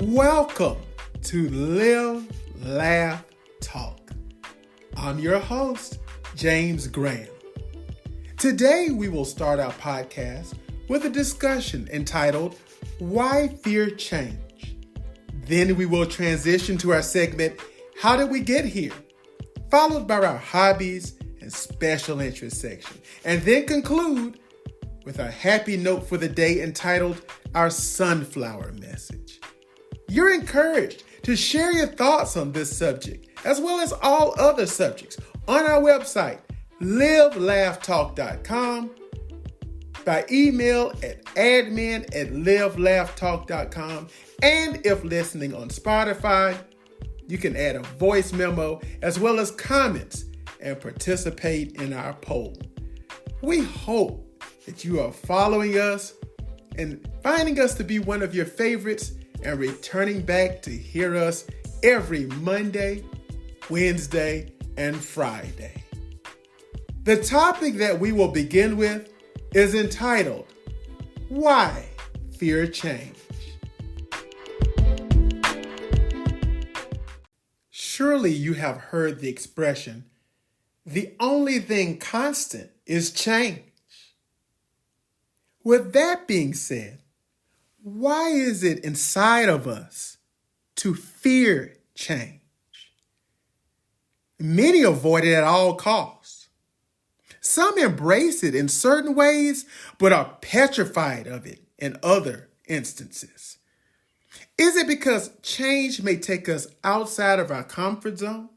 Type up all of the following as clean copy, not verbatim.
Welcome to Live, Laugh, Talk. I'm your host, James Graham. Today we will start our podcast with a discussion entitled, Why Fear Change? Then we will transition to our segment, How Did We Get Here? Followed by our hobbies and special interest section. And then conclude with our happy note for the day entitled, Our Sunflower Message. You're encouraged to share your thoughts on this subject, as well as all other subjects, on our website, livelaughtalk.com, by email at admin@livelaughtalk.com, and if listening on Spotify, you can add a voice memo as well as comments and participate in our poll. We hope that you are following us and finding us to be one of your favorites and returning back to hear us every Monday, Wednesday, and Friday. The topic that we will begin with is entitled, Why Fear Change? Surely you have heard the expression, the only thing constant is change. With that being said, why is it inside of us to fear change? Many avoid it at all costs. Some embrace it in certain ways, but are petrified of it in other instances. Is it because change may take us outside of our comfort zone?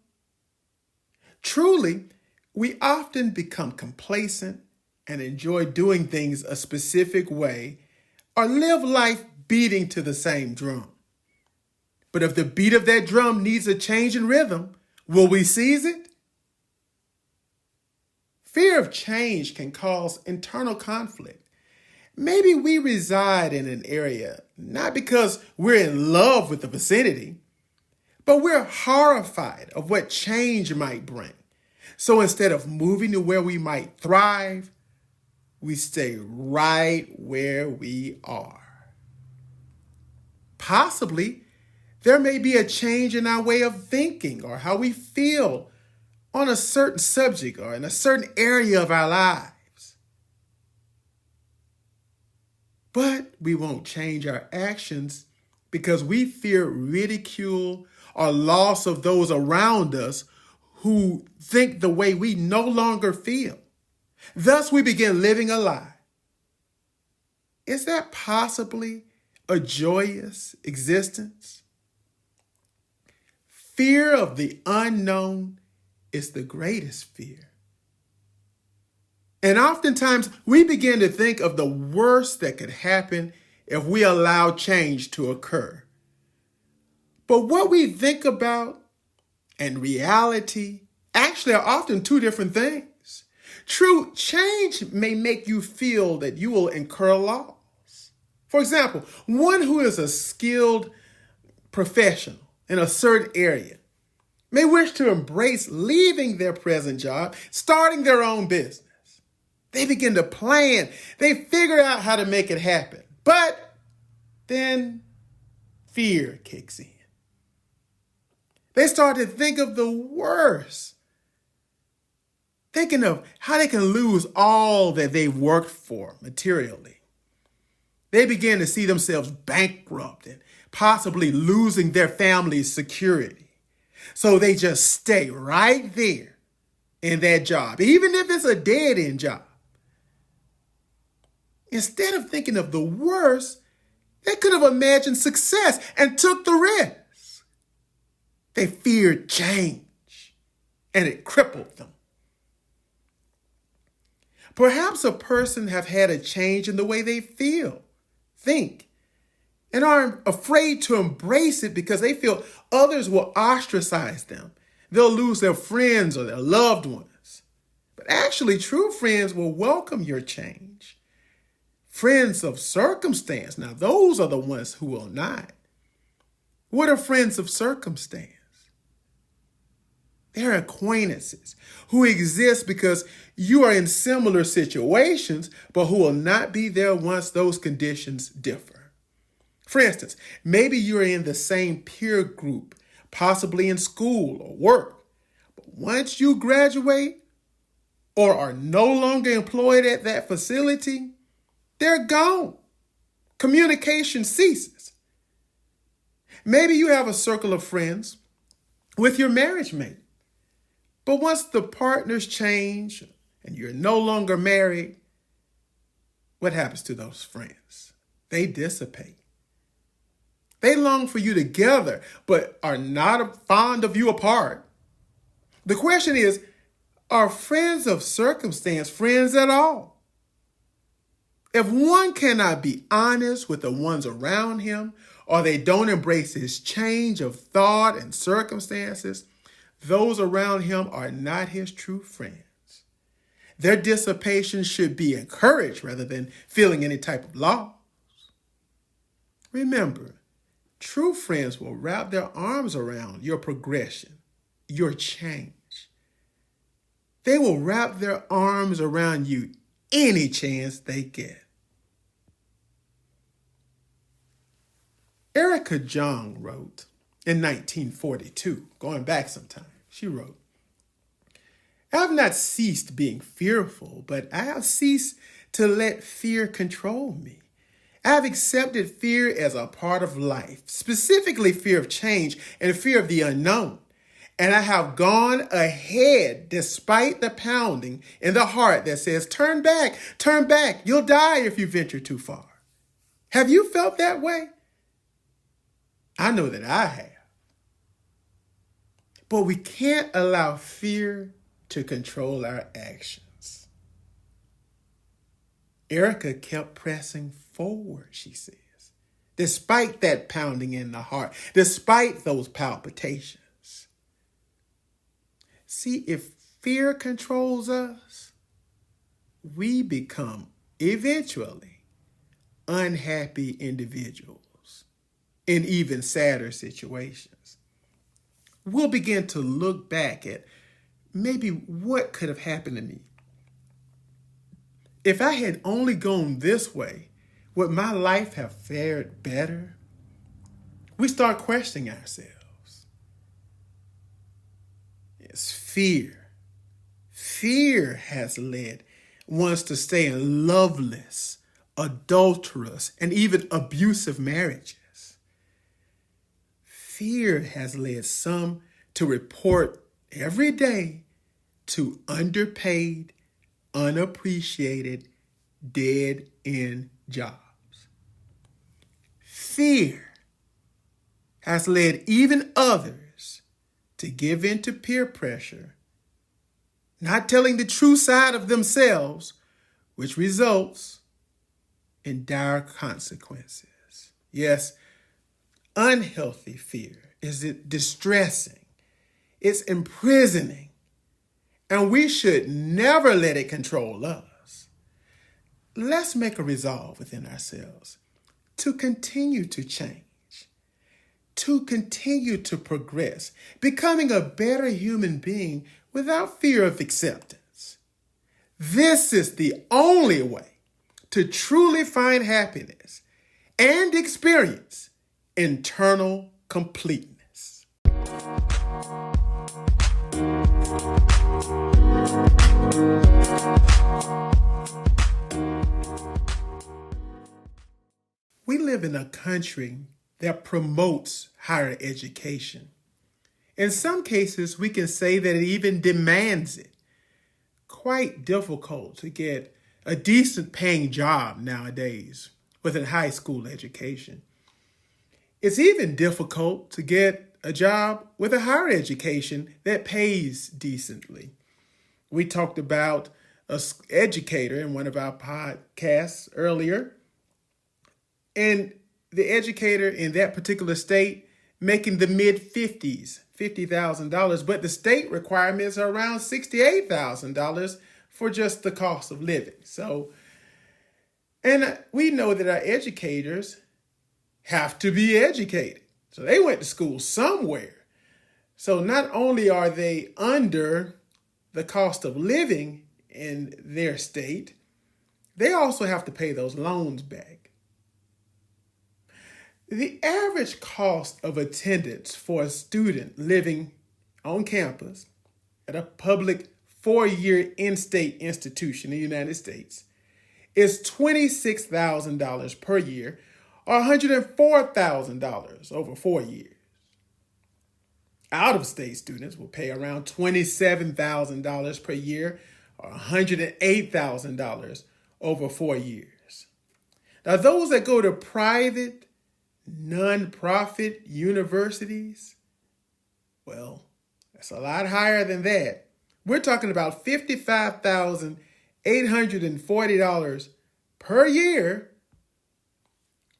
Truly, we often become complacent and enjoy doing things a specific way or live life beating to the same drum. But if the beat of that drum needs a change in rhythm, will we seize it? Fear of change can cause internal conflict. Maybe we reside in an area not because we're in love with the vicinity, but we're horrified of what change might bring. So instead of moving to where we might thrive, we stay right where we are. Possibly, there may be a change in our way of thinking or how we feel on a certain subject or in a certain area of our lives. But we won't change our actions because we fear ridicule or loss of those around us who think the way we no longer feel. Thus, we begin living a lie. Is that possibly a joyous existence? Fear of the unknown is the greatest fear. And oftentimes, we begin to think of the worst that could happen if we allow change to occur. But what we think about and reality actually are often two different things. True, change may make you feel that you will incur loss. For example, one who is a skilled professional in a certain area may wish to embrace leaving their present job, starting their own business. They begin to plan. They figure out how to make it happen. But then fear kicks in. They start to think of the worst. Thinking of how they can lose all that they've worked for materially. They begin to see themselves bankrupt and possibly losing their family's security. So they just stay right there in that job, even if it's a dead-end job. Instead of thinking of the worst, they could have imagined success and took the risk. They feared change, and it crippled them. Perhaps a person have had a change in the way they feel, think, and are afraid to embrace it because they feel others will ostracize them. They'll lose their friends or their loved ones. But actually, true friends will welcome your change. Friends of circumstance, now those are the ones who will not. What are friends of circumstance? They're acquaintances who exist because you are in similar situations, but who will not be there once those conditions differ. For instance, maybe you're in the same peer group, possibly in school or work. But once you graduate or are no longer employed at that facility, they're gone. Communication ceases. Maybe you have a circle of friends with your marriage mate. But once the partners change and you're no longer married, what happens to those friends? They dissipate. They long for you together, but are not fond of you apart. The question is, are friends of circumstance friends at all? If one cannot be honest with the ones around him, or they don't embrace his change of thought and circumstances, those around him are not his true friends. Their dissipation should be encouraged rather than feeling any type of loss. Remember, true friends will wrap their arms around your progression, your change. They will wrap their arms around you any chance they get. Erica Jong wrote in 1942, going back some time, she wrote, I have not ceased being fearful, but I have ceased to let fear control me. I have accepted fear as a part of life, specifically fear of change and fear of the unknown. And I have gone ahead despite the pounding in the heart that says, turn back, you'll die if you venture too far. Have you felt that way? I know that I have. But we can't allow fear to control our actions. Erica kept pressing forward, she says, despite that pounding in the heart, despite those palpitations. See, if fear controls us, we become eventually unhappy individuals in even sadder situations. We'll begin to look back at maybe what could have happened to me. If I had only gone this way, would my life have fared better? We start questioning ourselves. It's fear. Fear has led ones to stay in loveless, adulterous, and even abusive marriages. Fear has led some to report every day to underpaid, unappreciated, dead-end jobs. Fear has led even others to give in to peer pressure, not telling the true side of themselves, which results in dire consequences. Yes, unhealthy fear is distressing, it's imprisoning, and we should never let it control us. Let's make a resolve within ourselves to continue to change, to continue to progress, becoming a better human being without fear of acceptance. This is the only way to truly find happiness and experience internal completeness. We live in a country that promotes higher education. In some cases, we can say that it even demands it. Quite difficult to get a decent paying job nowadays with a high school education. It's even difficult to get a job with a higher education that pays decently. We talked about an educator in one of our podcasts earlier, and the educator in that particular state making the mid-50s, $50,000, but the state requirements are around $68,000 for just the cost of living. So, and we know that our educators have to be educated. So they went to school somewhere. So not only are they under the cost of living in their state, they also have to pay those loans back. The average cost of attendance for a student living on campus at a public four-year in-state institution in the United States is $26,000 per year or $104,000 over 4 years. Out-of-state students will pay around $27,000 per year or $108,000 over 4 years. Now, those that go to private, nonprofit universities, well, that's a lot higher than that. We're talking about $55,840 per year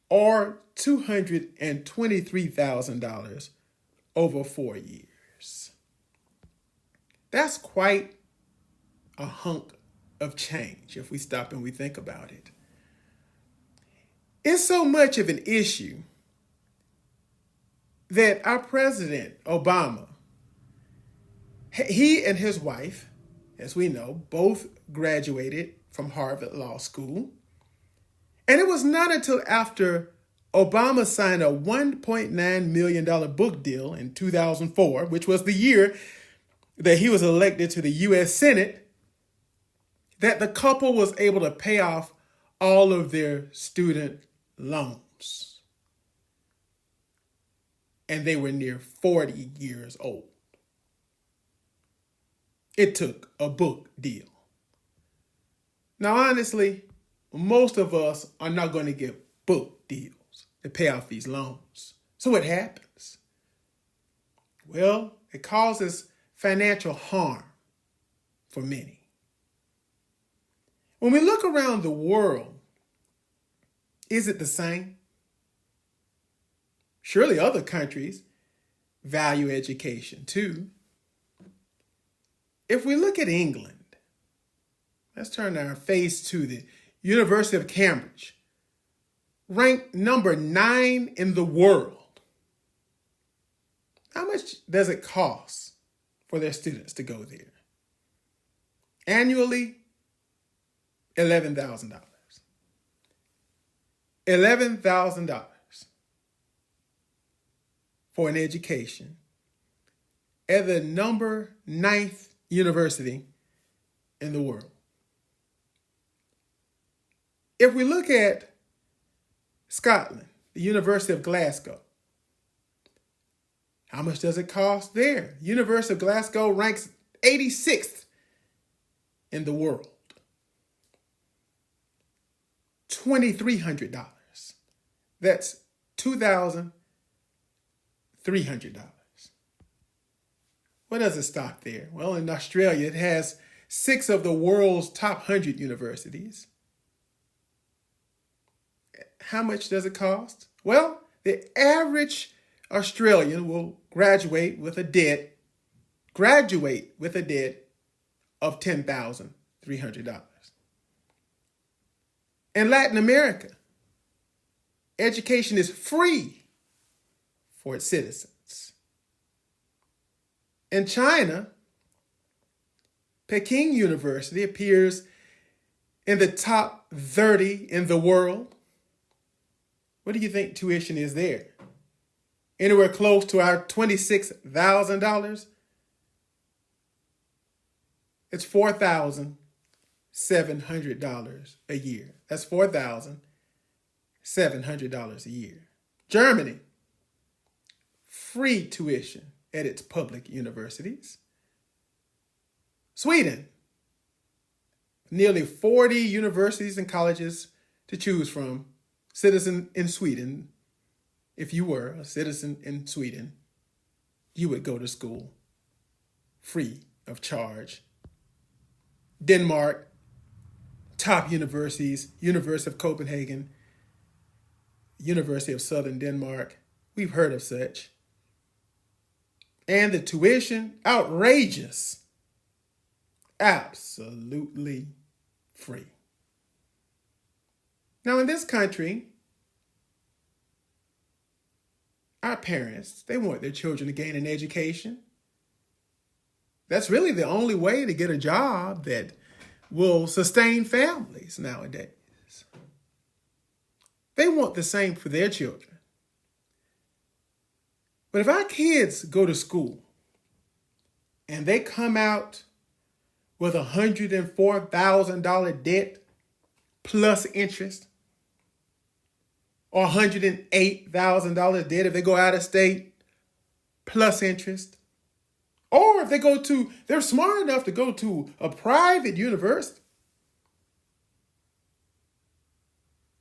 or $223,000 over 4 years. That's quite a hunk of change if we stop and we think about it. It's so much of an issue that our president, Obama, he and his wife, as we know, both graduated from Harvard Law School. And it was not until after Obama signed a $1.9 million book deal in 2004, which was the year that he was elected to the U.S. Senate, that the couple was able to pay off all of their student loans. And they were near 40 years old. It took a book deal. Now, honestly, most of us are not going to get book deals to pay off these loans. So what happens? Well, it causes financial harm for many. When we look around the world, is it the same? Surely other countries value education too. If we look at England, let's turn our face to the University of Cambridge, ranked number 9 in the world. How much does it cost for their students to go there? Annually, $11,000. $11,000 for an education at the number 9th university in the world. If we look at Scotland, the University of Glasgow, how much does it cost there? University of Glasgow ranks 86th in the world. $2,300. That's $2,300. Where does it stop there? Well, in Australia, it has 6 of the world's top 100 universities. How much does it cost? Well, the average Australian will graduate with a debt of $10,300. In Latin America, education is free for its citizens. In China, Peking University appears in the top 30 in the world. What do you think tuition is there? Anywhere close to our $26,000? It's $4,700 a year. That's $4,700 a year. Germany, free tuition at its public universities. Sweden, nearly 40 universities and colleges to choose from. Citizen in Sweden, if you were a citizen in Sweden, you would go to school free of charge. Denmark, top universities, University of Copenhagen, University of Southern Denmark. We've heard of such. And the tuition, outrageous. Absolutely free. Now, in this country, our parents, they want their children to gain an education. That's really the only way to get a job that will sustain families nowadays. They want the same for their children. But if our kids go to school and they come out with $104,000 debt plus interest, or $108,000 debt if they go out of state plus interest, or if they're smart enough to go to a private university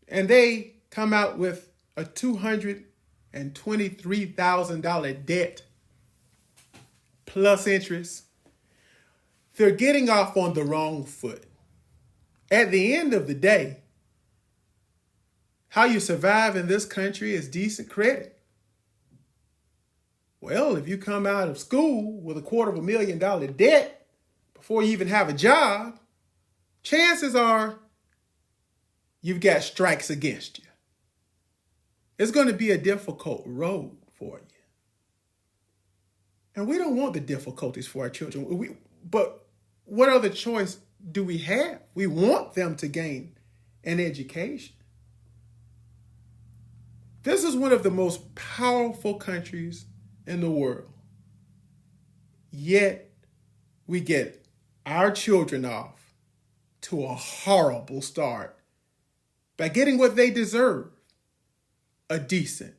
and they come out with a $223,000 debt plus interest, they're getting off on the wrong foot. At the end of the day, how you survive in this country is decent credit. Well, if you come out of school with $250,000 debt before you even have a job, chances are you've got strikes against you. It's going to be a difficult road for you. And we don't want the difficulties for our children. But what other choice do we have? We want them to gain an education. This is one of the most powerful countries in the world. Yet, we get our children off to a horrible start by getting what they deserve, a decent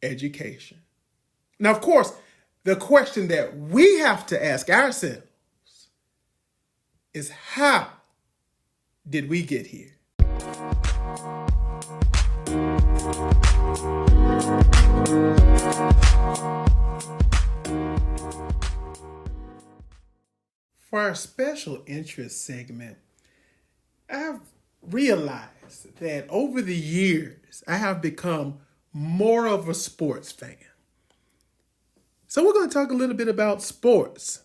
education. Now, of course, the question that we have to ask ourselves is, how did we get here? For our special interest segment, I've realized that over the years, I have become more of a sports fan. So we're going to talk a little bit about sports.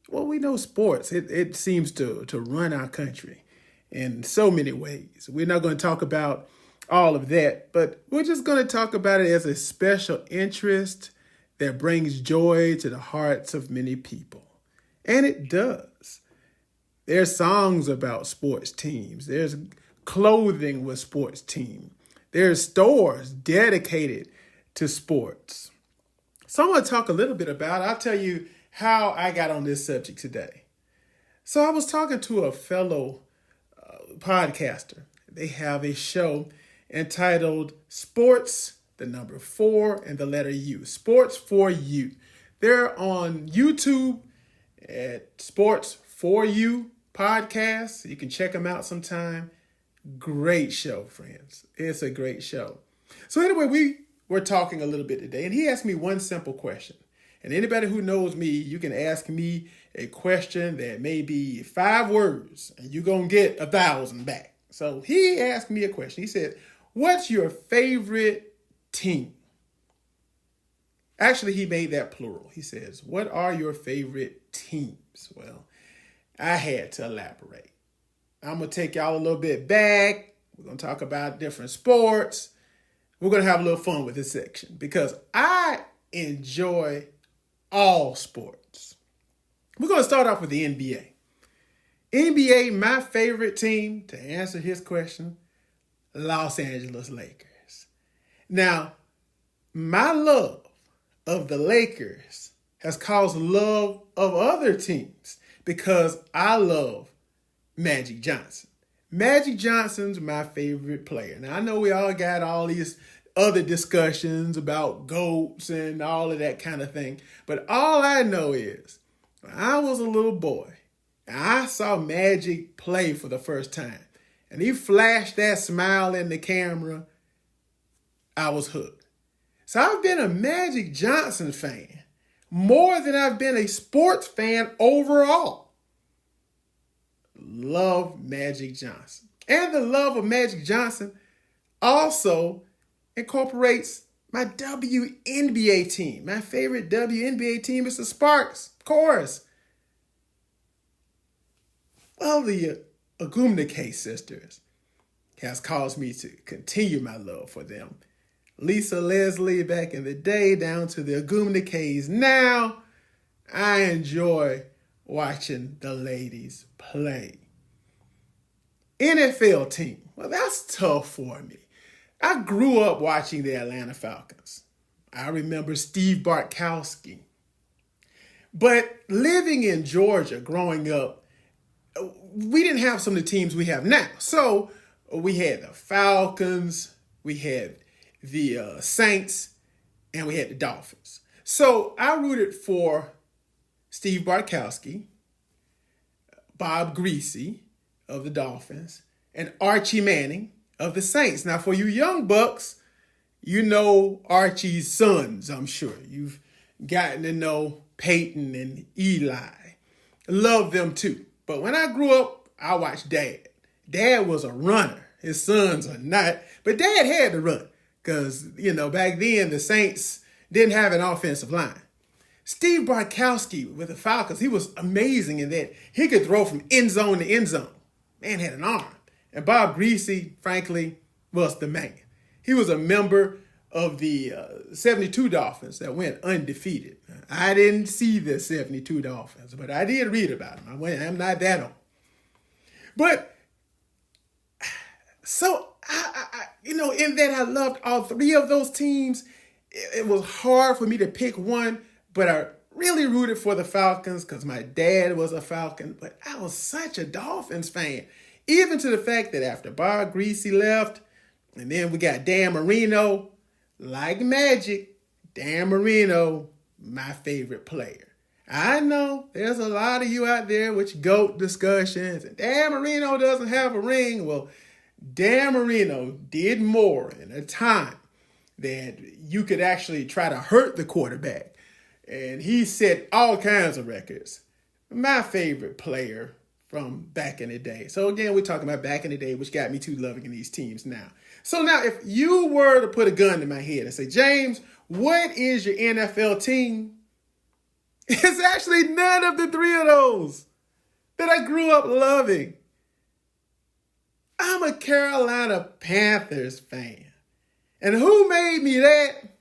Well, we know sports. It seems to run our country in so many ways. We're not going to talk about all of that, but we're just going to talk about it as a special interest that brings joy to the hearts of many people. And it does. There's songs about sports teams. There's clothing with sports team. There's stores dedicated to sports. So I'm going to talk a little bit about it. I'll tell you how I got on this subject today. So I was talking to a fellow podcaster. They have a show entitled Sports, the number 4 and the letter U. Sports for You. They're on YouTube at Sports for You podcast. You can check them out sometime. Great show, friends. It's a great show. So anyway, we were talking a little bit today, and he asked me one simple question. And anybody who knows me, you can ask me a question that may be 5 words, and you're going to get 1,000 back. So he asked me a question. He said, what's your favorite team? Actually, he made that plural. He says, what are your favorite teams? Well, I had to elaborate. I'm going to take y'all a little bit back. We're going to talk about different sports. We're going to have a little fun with this section because I enjoy all sports. We're going to start off with the NBA. NBA, my favorite team, to answer his question, Los Angeles Lakers. Now, my love of the Lakers has caused love of other teams because I love Magic Johnson. Magic Johnson's my favorite player. Now, I know we all got all these other discussions about GOATs and all of that kind of thing, but all I know is when I was a little boy, I saw Magic play for the first time, and he flashed that smile in the camera. I was hooked. So I've been a Magic Johnson fan more than I've been a sports fan overall. Love Magic Johnson. And the love of Magic Johnson also incorporates my WNBA team. My favorite WNBA team is the Sparks, of course. Well, the Ogwumike sisters has caused me to continue my love for them. Lisa Leslie back in the day down to the Ogwumikes now. I enjoy watching the ladies play. NFL team. Well, that's tough for me. I grew up watching the Atlanta Falcons. I remember Steve Bartkowski. But living in Georgia growing up, we didn't have some of the teams we have now. So we had the Falcons, we had the Saints, and we had the Dolphins. So I rooted for Steve Bartkowski, Bob Greasy of the Dolphins, and Archie Manning of the Saints. Now, for you young bucks, you know Archie's sons, I'm sure. You've gotten to know Peyton and Eli. Love them too. But when I grew up, I watched Dad. Dad was a runner. His sons are not. But Dad had to run because, back then the Saints didn't have an offensive line. Steve Bartkowski with the Falcons, he was amazing in that he could throw from end zone to end zone. Man had an arm. And Bob Greasy, frankly, was the man. He was a member of the 72 Dolphins that went undefeated. I didn't see the 72 Dolphins, but I did read about them. I'm not that old. But, so, in that I loved all three of those teams. It was hard for me to pick one, but I really rooted for the Falcons because my dad was a Falcon. But I was such a Dolphins fan, even to the fact that after Bob Greasy left, and then we got Dan Marino, like magic, Dan Marino, my favorite player. I know there's a lot of you out there with GOAT discussions, and Dan Marino doesn't have a ring. Well, Dan Marino did more in a time that you could actually try to hurt the quarterback. And he set all kinds of records. My favorite player from back in the day. So again, we're talking about back in the day, which got me to loving these teams now. So now, if you were to put a gun to my head and say, James, what is your NFL team? It's actually none of the three of those that I grew up loving. I'm a Carolina Panthers fan. And who made me that?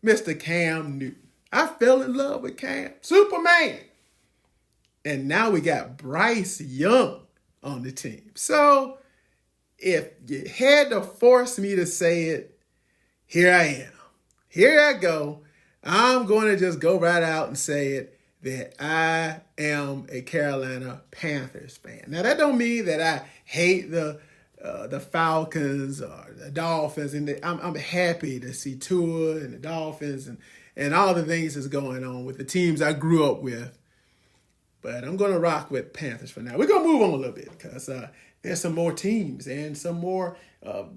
Mr. Cam Newton. I fell in love with Cam. Superman. And now we got Bryce Young on the team. So if you had to force me to say it, here I am. Here I go. I'm going to just go right out and say it, that I am a Carolina Panthers fan. Now, that don't mean that I hate the Falcons or the Dolphins. And I'm happy to see Tua and the Dolphins and all the things that's going on with the teams I grew up with. But I'm going to rock with Panthers for now. We're going to move on a little bit because there's some more teams and some more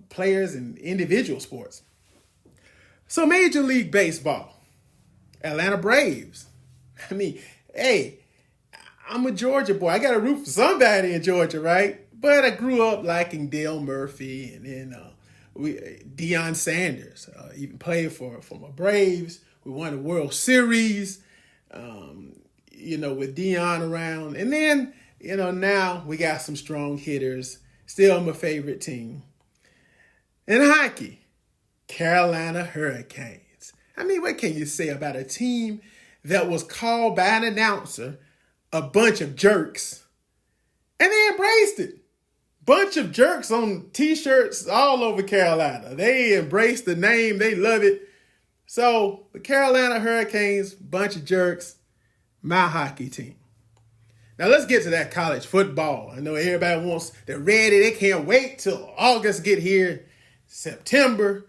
players in individual sports. So Major League Baseball, Atlanta Braves. I mean, hey, I'm a Georgia boy. I got to root for somebody in Georgia, right? But I grew up liking Dale Murphy and then Deion Sanders. Even played for my Braves. We won the World Series, with Deion around. And then, now we got some strong hitters. Still my favorite team. In hockey, Carolina Hurricanes. I mean, what can you say about a team that was called by an announcer a bunch of jerks, and they embraced it? Bunch of jerks on T-shirts all over Carolina. They embraced the name. They love it. So the Carolina Hurricanes, bunch of jerks, my hockey team. Now let's get to that college football. I know everybody they're ready. They can't wait till August get here, September.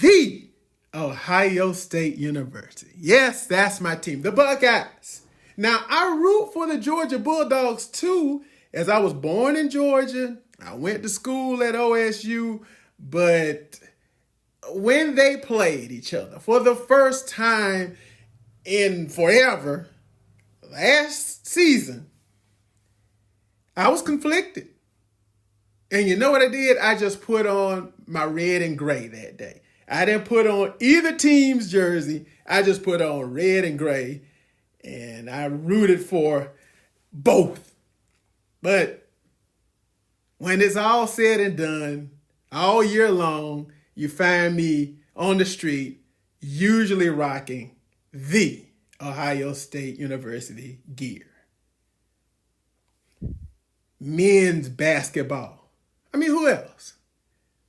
The Ohio State University. Yes, that's my team, the Buckeyes. Now, I root for the Georgia Bulldogs too, as I was born in Georgia. I went to school at OSU, but when they played each other for the first time in forever, last season, I was conflicted. And you know what I did? I just put on my red and gray that day. I didn't put on either team's jersey. I just put on red and gray, and I rooted for both. But when it's all said and done, all year long, you find me on the street, usually rocking the Ohio State University gear. Men's basketball. I mean, who else?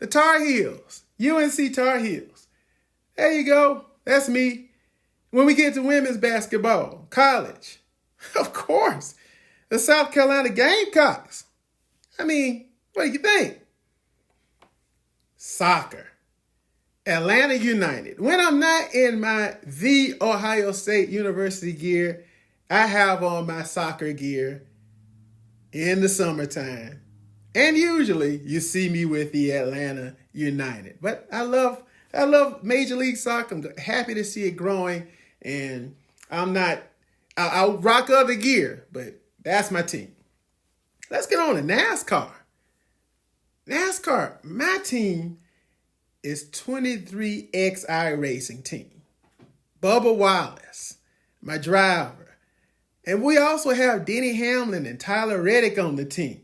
The Tar Heels, UNC Tar Heels. There you go. That's me. When we get to women's basketball, college, of course, the South Carolina Gamecocks. I mean, what do you think? Soccer, Atlanta United. When I'm not in my The Ohio State University gear, I have on my soccer gear in the summertime. And usually you see me with the Atlanta United. But I love Major League Soccer. I'm happy to see it growing. And I'll rock other gear, but that's my team. Let's get on to NASCAR. NASCAR, my team is 23XI Racing Team. Bubba Wallace, my driver. And we also have Denny Hamlin and Tyler Reddick on the team.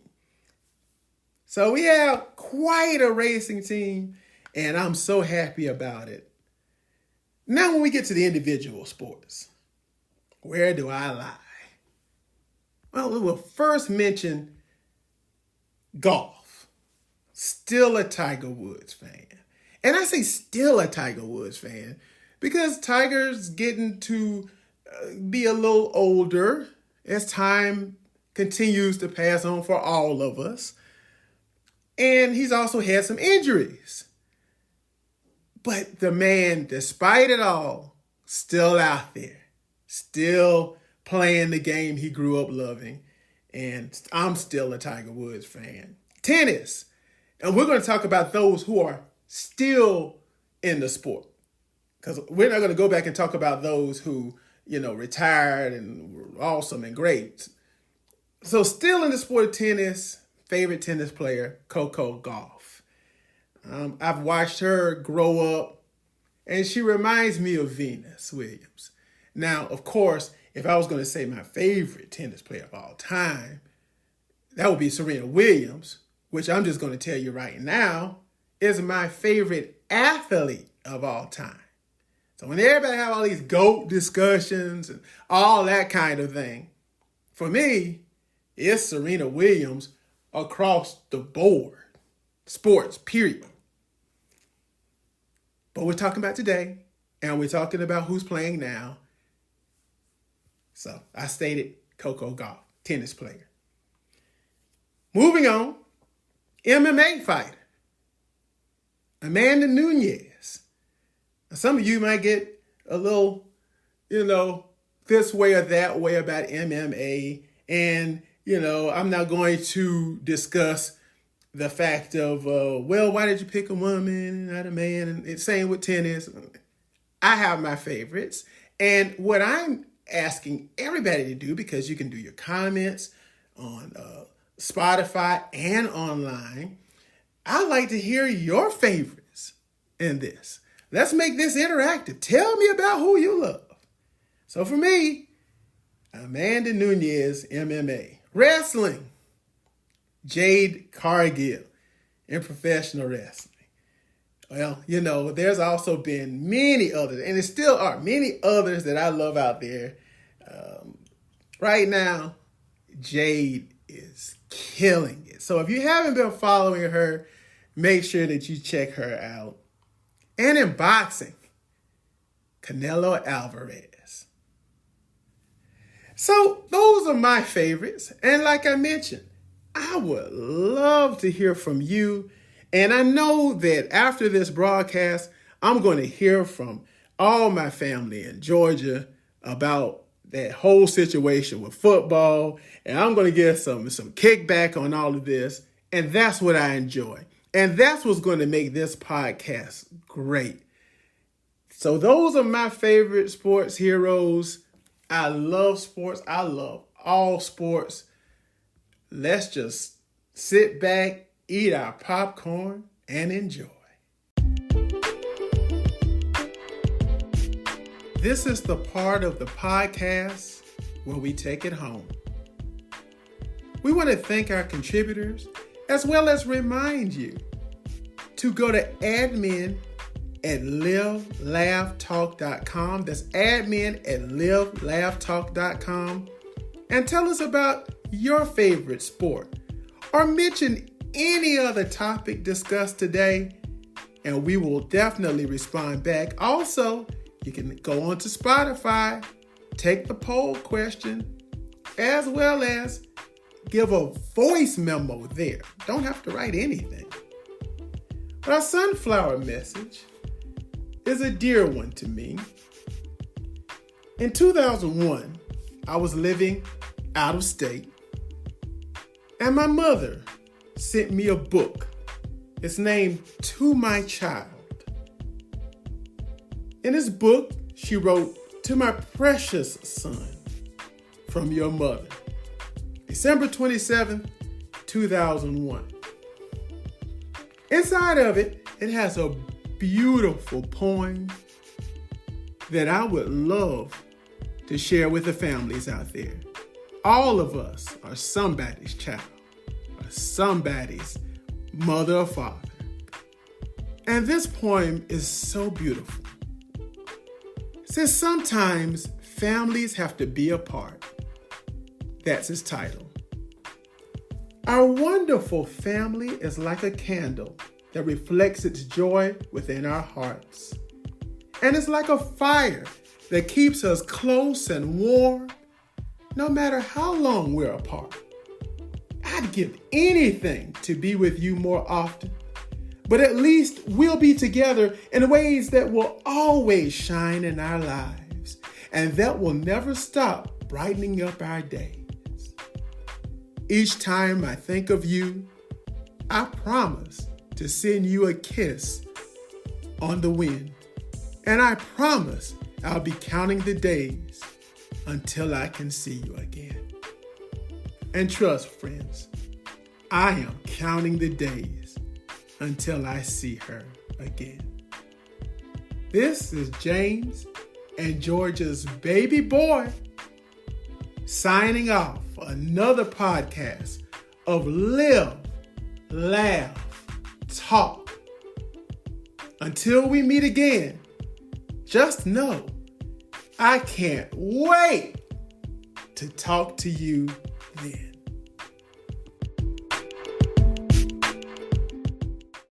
So we have quite a racing team, and I'm so happy about it. Now when we get to the individual sports, where do I lie? Well, we will first mention golf. Still a Tiger Woods fan. And I say still a Tiger Woods fan because Tiger's getting to be a little older as time continues to pass on for all of us. And he's also had some injuries. But the man, despite it all, still out there, still playing the game he grew up loving. And I'm still a Tiger Woods fan. Tennis. And we're going to talk about those who are still in the sport. Because we're not going to go back and talk about those who, retired and were awesome and great. So still in the sport of tennis, favorite tennis player, Coco Gauff. I've watched her grow up, and she reminds me of Venus Williams. Now, of course, if I was going to say my favorite tennis player of all time, that would be Serena Williams, which I'm just going to tell you right now is my favorite athlete of all time. So when everybody have all these GOAT discussions and all that kind of thing, for me, it's Serena Williams across the board. Sports, period. But we're talking about today, and we're talking about who's playing now. So I stated Coco Gauff, tennis player. Moving on, MMA fighter, Amanda Nunes. Now, some of you might get a little, this way or that way about MMA. And, I'm not going to discuss the fact of, why did you pick a woman and not a man? And it's same with tennis. I have my favorites. And what I'm asking everybody to do, because you can do your comments on Spotify and online, I'd like to hear your favorites in this. Let's make this interactive. Tell me about who you love. So for me, Amanda Nunes, MMA. Wrestling, Jade Cargill in professional wrestling. Well, there's also been many others, and there still are many others that I love out there. Right now, Jade is killing it. So if you haven't been following her, make sure that you check her out. And in boxing, Canelo Alvarez. So those are my favorites. And like I mentioned, I would love to hear from you. And I know that after this broadcast, I'm going to hear from all my family in Georgia about that whole situation with football. And I'm going to get some kickback on all of this. And that's what I enjoy. And that's what's going to make this podcast great. So those are my favorite sports heroes. I love sports. I love all sports. Let's just sit back, eat our popcorn, and enjoy. This is the part of the podcast where we take it home. We want to thank our contributors, as well as remind you to go to admin@livelaughtalk.com. That's admin@livelaughtalk.com. And tell us about your favorite sport, or mention any other topic discussed today, and we will definitely respond back. Also, you can go on to Spotify, take the poll question, as well as give a voice memo there. Don't have to write anything. But our sunflower message is a dear one to me. In 2001, I was living out of state, and my mother sent me a book. It's named To My Child. In this book, she wrote, "To my precious son, from your mother." December 27th, 2001. Inside of it, it has a beautiful poem that I would love to share with the families out there. All of us are somebody's child, or somebody's mother or father. And this poem is so beautiful. It says, "Sometimes families have to be apart." That's its title. Our wonderful family is like a candle that reflects its joy within our hearts. And it's like a fire that keeps us close and warm, no matter how long we're apart. I'd give anything to be with you more often, but at least we'll be together in ways that will always shine in our lives, and that will never stop brightening up our days. Each time I think of you, I promise to send you a kiss on the wind, and I promise I'll be counting the days until I can see you again. And trust, friends, I am counting the days until I see her again. This is James and Georgia's baby boy signing off for another podcast of Live, Laugh, Talk. Until we meet again, just know I can't wait to talk to you then.